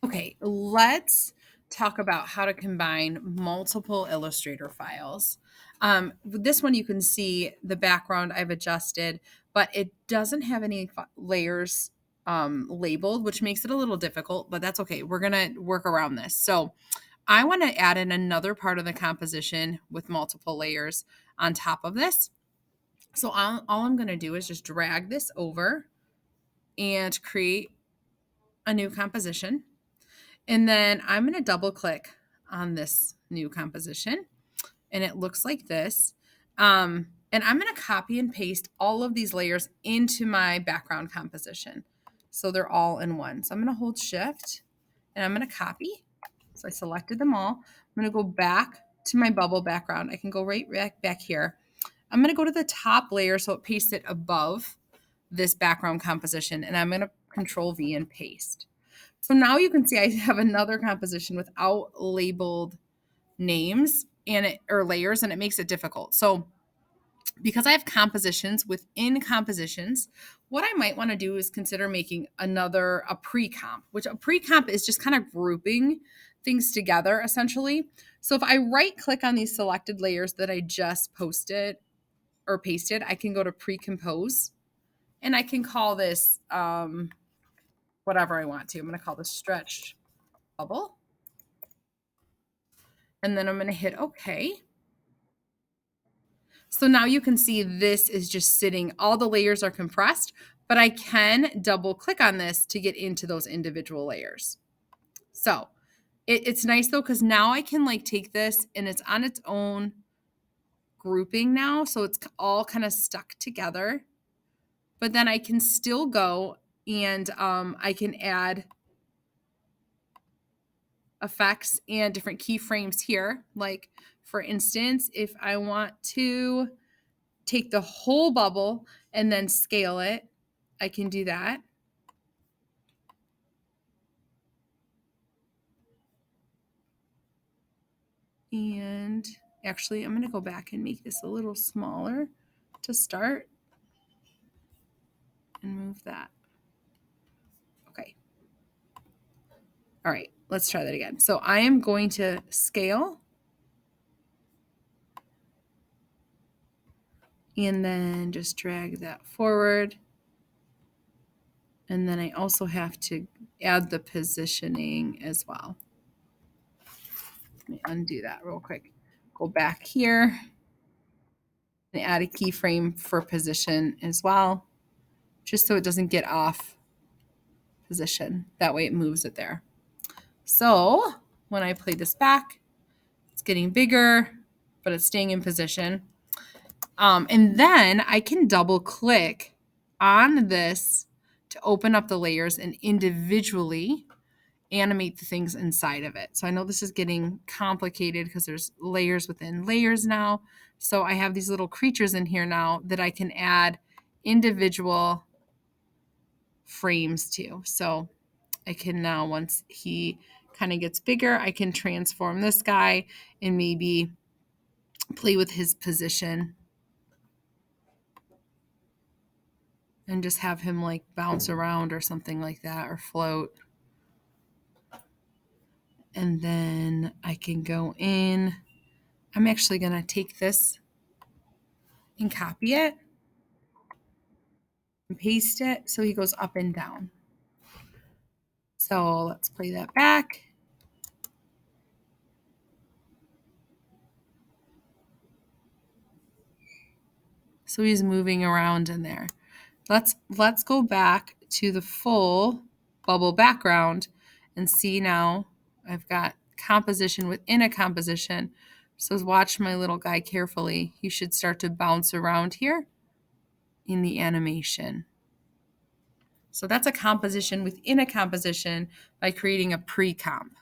Okay, let's talk about how to combine multiple Illustrator files. With this one, you can see the background I've adjusted, but it doesn't have any layers labeled, which makes it a little difficult, but that's okay. We're going to work around this. So I want to add in another part of the composition with multiple layers on top of this. So all I'm going to do is just drag this over and create a new composition. And then I'm going to double click on this new composition and it looks like this. And I'm going to copy and paste all of these layers into my background composition. So they're all in one. So I'm going to hold shift and I'm going to copy. So I selected them all. I'm going to go back to my bubble background. I can go right back here. I'm going to go to the top layer so it pastes it above this background composition. And I'm going to Control V and paste. So now you can see I have another composition without labeled names or layers, and it makes it difficult. So because I have compositions within compositions, what I might want to do is consider making a pre-comp, which a pre-comp is just kind of grouping things together essentially. So if I right click on these selected layers that I just posted or pasted, I can go to pre-compose and I can call this whatever I want to. I'm going to call this stretched bubble. And then I'm going to hit OK. So now you can see this is just sitting, all the layers are compressed, but I can double click on this to get into those individual layers. So it's nice though, because now I can like take this and it's on its own grouping now. So it's all kind of stuck together, but then I can still go and I can add effects and different keyframes here. Like for instance, if I want to take the whole bubble and then scale it, I can do that. And actually, I'm going to go back and make this a little smaller to start and move that. Okay. All right, let's try that again. So I am going to scale and then just drag that forward. And then I also have to add the positioning as well. Let me undo that real quick. Go back here and add a keyframe for position as well, just so it doesn't get off position. That way it moves it there. So when I play this back, it's getting bigger, but it's staying in position. And then I can double click on this to open up the layers and individually animate the things inside of it. So I know this is getting complicated because there's layers within layers now. So I have these little creatures in here now that I can add individual frames to. So I can now, once he kind of gets bigger, I can transform this guy and maybe play with his position and just have him like bounce around or something like that or float. And then I can go in. I'm actually going to take this and copy it and paste it so he goes up and down. So let's play that back. So he's moving around in there. Let's go back to the full bubble background and see now I've got composition within a composition. So watch my little guy carefully. He should start to bounce around here in the animation. So that's a composition within a composition by creating a pre-comp.